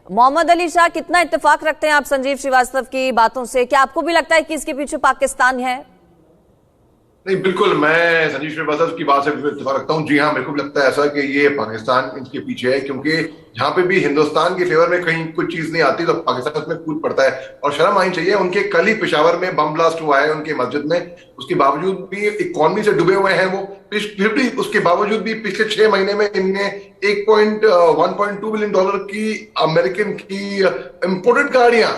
मोहम्मद अली शाह, कितना इत्तेफाक रखते हैं आप संजीव श्रीवास्तव की बातों से? क्या आपको भी लगता है कि इसके पीछे पाकिस्तान है? नहीं, बिल्कुल मैं संजीव श्रीवास्तव की बात से बिल्कुल इत्तेफाक रखता हूँ। जी हाँ, मेरे को भी लगता है ऐसा कि ये पाकिस्तान इसके पीछे है, क्योंकि जहां पे भी हिंदुस्तान के फेवर में कहीं कुछ चीज नहीं आती तो पाकिस्तान उसमें कूद पड़ता है। और शर्म आनी चाहिए, उनके कल ही पेशावर में बम ब्लास्ट हुआ है उनकी मस्जिद में, उसके बावजूद भी इकोनॉमी से डूबे हुए हैं वो, फिर भी उसके बावजूद भी पिछले 6 महीने में इनने 1.2 बिलियन डॉलर की अमेरिकन की इंपोर्टेड गाड़ियां,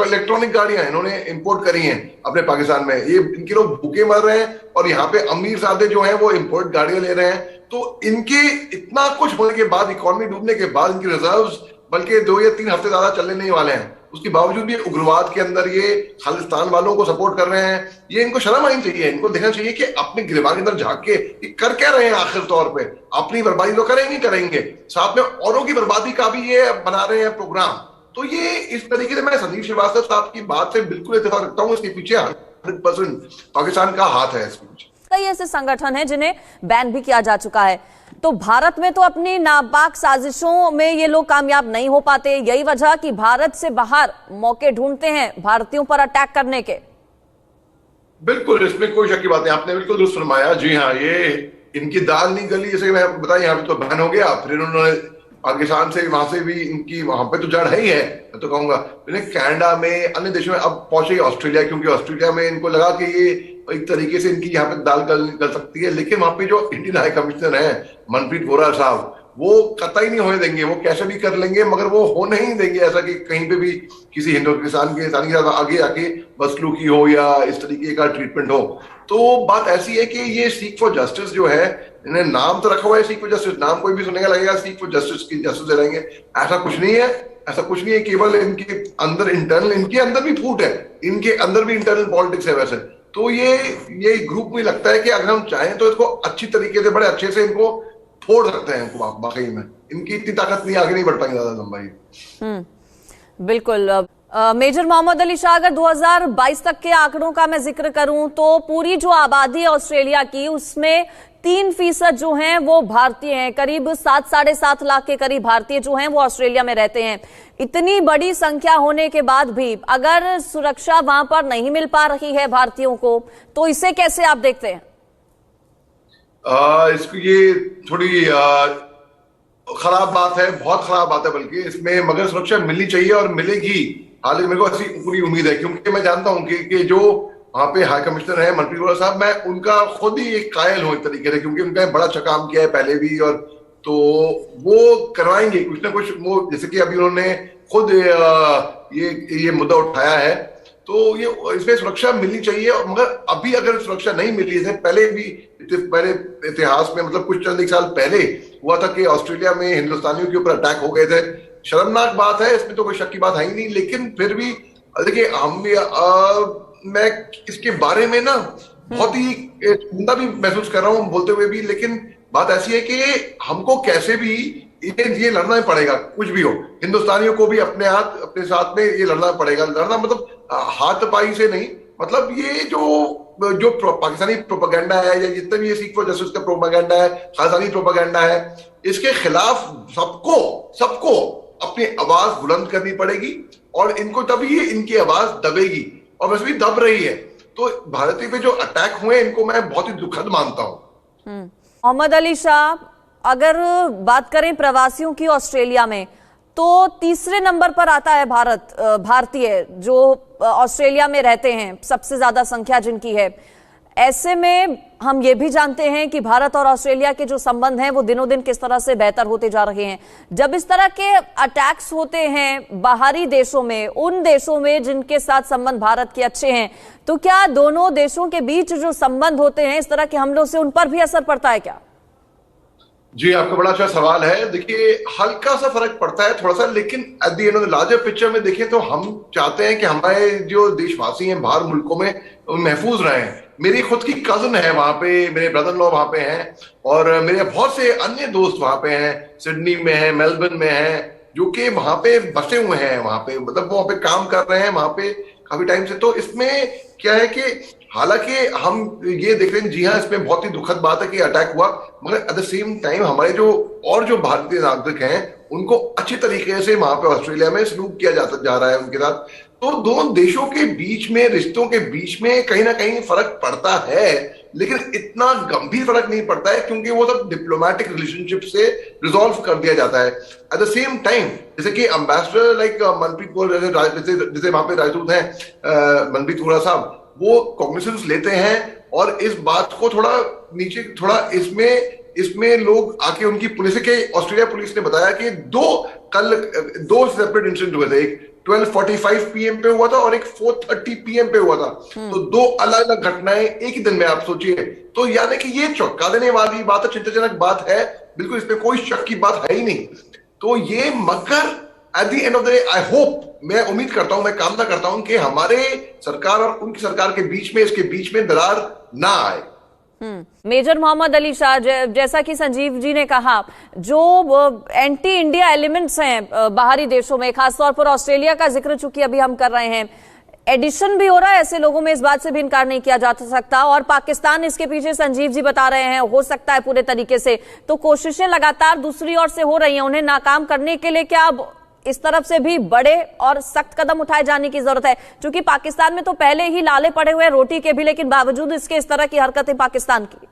इलेक्ट्रॉनिक गाड़ियां इन्होंने इंपोर्ट करी हैं अपने पाकिस्तान में। ये इनके लोग भूखे मर रहे हैं और यहाँ पे अमीर सादे जो हैं वो इंपोर्ट गाड़ियां ले रहे हैं। तो इनके इतना कुछ होने के बाद, इकोनॉमी डूबने के बाद, इनकी रिजर्व्स बल्कि 2 या 3 हफ्ते ज्यादा चलने नहीं वाले हैं, उसके बावजूद भी उग्रवाद के अंदर ये खालिस्तान वालों को सपोर्ट कर रहे हैं। ये इनको शर्म आनी चाहिए, इनको देखना चाहिए कि अपने गिरबान के अंदर झांक के ये कर क्या रहे हैं। आखिर तौर पे अपनी बर्बादी तो करेंगे, साथ में औरों की बर्बादी का भी ये बना रहे हैं प्रोग्राम। तो ये इस तरीके से मैं संजीव श्रीवास्तव साहब की बात से बिल्कुल इत्तेफाक रखता हूँ। इसके पीछे 100% पाकिस्तान का हाथ है। इसके पीछे कई ऐसे संगठन हैं जिन्हें बैन भी किया जा चुका है। तो भारत में तो अपनी नापाक साजिशों में ये लोग कामयाब नहीं हो पाते, यही वजह कि भारत से बाहर मौके ढूंढते हैं भारतीयों पर अटैक करने के। बिल्कुल, इसमें कोई शक की बात नहीं, आपने बिल्कुल दुरुस्त फरमाया। जी हाँ, ये इनकी दाल नहीं गली, जैसे मैं बताया, यहाँ पे तो बैन हो गया, फिर उन्होंने पाकिस्तान से वहां से भी इनकी वहां पे तो जड़ है ही है, मैं तो कहूंगा। कनाडा में, अन्य देशों में अब पहुंचे ऑस्ट्रेलिया, क्योंकि ऑस्ट्रेलिया में इनको लगा कि ये एक तरीके से इनकी यहाँ पे दाल गल सकती है। लेकिन वहां पे जो इंडियन हाई कमिश्नर है मनप्रीत वोरा साहब, वो कतई नहीं होने देंगे, वो कैसे भी कर लेंगे, मगर वो होने ही देंगे ऐसा कि कहीं पे भी किसी हिंदुस्तान के साथ आगे आके बदसलूकी हो या इस तरीके का ट्रीटमेंट हो। तो बात ऐसी है कि ये सीक फॉर जस्टिस जो है, इन्हें नाम तो रखा हुआ है सीक फॉर जस्टिस, नाम कोई भी सुनेगा लगेगा सीक फॉर जस्टिस की जस्टिस दे रहेंगे। ऐसा कुछ नहीं है, ऐसा कुछ नहीं है। केवल इनके अंदर इंटरनल, इनके अंदर भी फूट है, इनके अंदर भी इंटरनल पॉलिटिक्स है वैसे। तो ये ग्रुप में लगता है कि अगर हम चाहें तो इसको अच्छी तरीके से, बड़े अच्छे से इनको फोड़ सकते हैं। इनको वाकई में इनकी इतनी ताकत नहीं, आगे नहीं बढ़ पाएंगे ज्यादा लंबाई। बिल्कुल। मेजर मोहम्मद अली शाह, अगर 2022 तक के आंकड़ों का मैं जिक्र करूं तो पूरी जो आबादी है ऑस्ट्रेलिया की, उसमें 3% जो हैं वो भारतीय हैं। करीब 7-7.5 लाख के करीब भारतीय जो हैं वो ऑस्ट्रेलिया में रहते हैं। इतनी बड़ी संख्या होने के बाद भी अगर सुरक्षा वहां पर नहीं मिल पा रही है भारतीयों को, तो इसे कैसे आप देखते हैं? इसको ये थोड़ी खराब बात है, बहुत खराब बात है बल्कि इसमें, मगर सुरक्षा मिलनी चाहिए और मिलेगी। हालांकि मेरे को ऐसी पूरी उम्मीद है, क्योंकि मैं जानता हूं कि जो वहां पे हाई कमिश्नर है मनप्रीत वोरा साहब, मैं उनका खुद ही एक कायल हूं एक तरीके से, क्योंकि उनका बड़ा अच्छा काम किया है पहले भी। और तो वो करवाएंगे कुछ ना कुछ। वो जैसे कि अभी उन्होंने खुद ये मुद्दा उठाया है, तो ये इसमें सुरक्षा मिलनी चाहिए। और मगर अभी अगर सुरक्षा नहीं मिली, जैसे पहले भी पहले इतिहास में, मतलब कुछ चंद एक साल पहले हुआ था कि ऑस्ट्रेलिया में हिंदुस्तानियों के ऊपर अटैक हो गए थे। शर्मनाक बात है, इसमें तो कोई शक की बात है ही नहीं। लेकिन फिर भी देखिए, हम भी मैं इसके बारे में ना बहुत ही चिंता भी महसूस कर रहा हूँ बोलते हुए भी। लेकिन बात ऐसी है कि हमको कैसे भी ये लड़ना ही पड़ेगा, कुछ भी हो। हिंदुस्तानियों को भी अपने साथ में ये लड़ना पड़ेगा। लड़ना मतलब हाथापाई से नहीं, मतलब ये जो पाकिस्तानी प्रोपेगेंडा है, या जितने भी ये सीक फॉर जस्टिस का प्रोपेगेंडा है, खालिस्तानी प्रोपेगेंडा है, इसके खिलाफ सबको अपनी आवाज बुलंद करनी पड़ेगी। और इनको तभी इनकी आवाज दबेगी, और वैसे भी दब रही है। तो भारतीय पे जो अटैक हुए, इनको मैं बहुत ही दुखद मानता हूं। मोहम्मद अली शाह, अगर बात करें प्रवासियों की ऑस्ट्रेलिया में, तो तीसरे नंबर पर आता है भारतीय जो ऑस्ट्रेलिया में रहते हैं, सबसे ज्यादा संख्या जिनकी है। ऐसे में हम ये भी जानते हैं कि भारत और ऑस्ट्रेलिया के जो संबंध हैं वो दिनों दिन किस तरह से बेहतर होते जा रहे हैं। जब इस तरह के अटैक्स होते हैं बाहरी देशों में, उन देशों में जिनके साथ संबंध भारत के अच्छे हैं, तो क्या दोनों देशों के बीच जो संबंध होते हैं इस तरह के हमलों से, उन पर भी असर पड़ता है क्या? जी, आपका बड़ा अच्छा सवाल है। देखिए, हल्का सा फर्क पड़ता है, थोड़ा सा, लेकिन at the end of the larger picture में देखें तो हम चाहते हैं कि हमारे जो देशवासी हैं बाहर मुल्कों में महफूज रहें। मेरी खुद की कजन है वहां पे, मेरे ब्रदर लॉ वहां पे हैं, और मेरे बहुत से अन्य दोस्त वहां पे हैं, सिडनी में हैं, मेलबर्न में हैं, जो कि वहां पे बसे हुए हैं, वहां पे मतलब वो वहां पे काम कर रहे हैं वहां पे काफी टाइम से। तो इसमें क्या है कि हालांकि हम ये देख रहे हैं, जी हाँ, इसमें बहुत ही दुखद बात है कि अटैक हुआ, मगर एट द सेम टाइम हमारे जो भारतीय नागरिक हैं उनको अच्छी तरीके से वहां पे ऑस्ट्रेलिया में सलूक किया जाता जा रहा है उनके साथ। तो दोनों देशों के बीच में, रिश्तों के बीच में कहीं ना कहीं फर्क पड़ता है, लेकिन इतना गंभीर फर्क नहीं पड़ता है क्योंकि वो सब डिप्लोमेटिक रिलेशनशिप से रिजॉल्व कर दिया जाता है। एट द सेम टाइम जैसे कि एम्बेसडर लाइक मनप्रीत कौर जैसे वहां पे राजदूत हैं मनप्रीत कौर साहब, वो कॉग्निसेंस लेते हैं और इस बात को थोड़ा नीचे थोड़ा इसमें लोग आके उनकी पुलिस के, ऑस्ट्रेलिया पुलिस ने बताया कि दो सेपरेट इंसिडेंट हुए थे, एक 12:45 PM पे हुआ था और एक 4:30 PM पे हुआ था। तो दो अलग अलग घटनाएं एक ही दिन में, आप सोचिए। तो यानी कि ये चौंका देने वाली बात है, चिंताजनक बात है, बिल्कुल इसमें कोई शक की बात है ही नहीं। तो ये मगर at the end of the day I hope, मैं उम्मीद करता हूं, मैं कामना करता हूं कि हमारे सरकार और उनकी सरकार के बीच में, इसके बीच में दरार ना आए। मेजर मोहम्मद अली शाह, जैसा कि संजीव जी ने कहा, जो एंटी इंडिया एलिमेंट्स हैं बाहरी देशों में, खासतौर पर ऑस्ट्रेलिया का जिक्र चूंकि अभी हम कर रहे हैं, एडिशन भी हो रहा है ऐसे लोगों में, इस बात से भी इनकार नहीं किया जा सकता। और पाकिस्तान इसके पीछे, संजीव जी बता रहे हैं, हो सकता है पूरे तरीके से। तो कोशिशें लगातार दूसरी ओर से हो रही हैं, उन्हें नाकाम करने के लिए क्या अब इस तरफ से भी बड़े और सख्त कदम उठाए जाने की जरूरत है? क्योंकि पाकिस्तान में तो पहले ही लाले पड़े हुए रोटी के भी, लेकिन बावजूद इसके इस तरह की हरकतें पाकिस्तान की।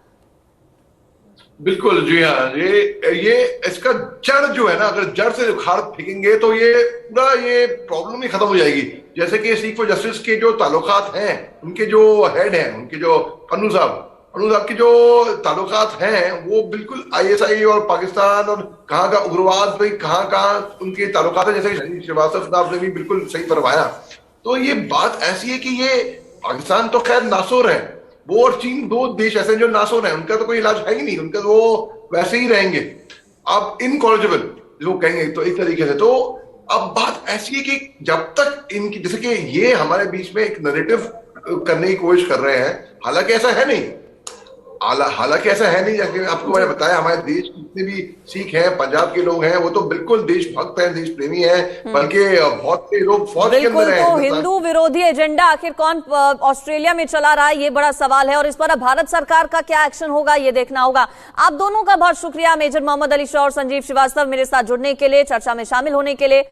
बिल्कुल जी हाँ, ये इसका जड़ जो है ना, अगर जड़ से उखाड़ फेंकेंगे तो ये पूरा ये प्रॉब्लम ही खत्म हो जाएगी। जैसे कि सीख फॉर जस्टिस के जो ताल्लुकात हैं, उनके जो हेड हैं, उनके जो पन्नू साहब के जो ताल्लुकात हैं, वो बिल्कुल ISI और पाकिस्तान और कहाँ का उग्रवाद भाई कहाँ उनके ताल्लुकात है, जैसे श्रीवास्तव साहब ने भी बिल्कुल सही फरमाया। तो ये बात ऐसी है कि ये पाकिस्तान तो खैर नासुर है, वो और चीन दो देश ऐसे हैं जो नासुर हैं, उनका तो कोई इलाज है ही नहीं, उनका तो वो वैसे ही रहेंगे, अब इनकॉरिजिबल जो कहेंगे तो एक तरीके से। तो अब बात ऐसी है कि जब तक इनकी, जैसे कि ये हमारे बीच में एक नैरेटिव करने की कोशिश कर रहे हैं, हालांकि ऐसा है नहीं, जैसे आपको मैंने बताया, हमारे देश जितने भी सिख हैं, पंजाब के लोग हैं, वो तो बिल्कुल देशभक्त हैं, देश प्रेमी हैं, बल्कि बहुत से लोग फौज के अंदर हैं। तो हिंदू विरोधी एजेंडा आखिर कौन ऑस्ट्रेलिया में चला रहा है, ये बड़ा सवाल है, और इस पर अब भारत सरकार का क्या एक्शन होगा ये देखना होगा। आप दोनों का बहुत शुक्रिया, मेजर मोहम्मद अली शाह और संजीव श्रीवास्तव, मेरे साथ जुड़ने के लिए, चर्चा में शामिल होने के लिए।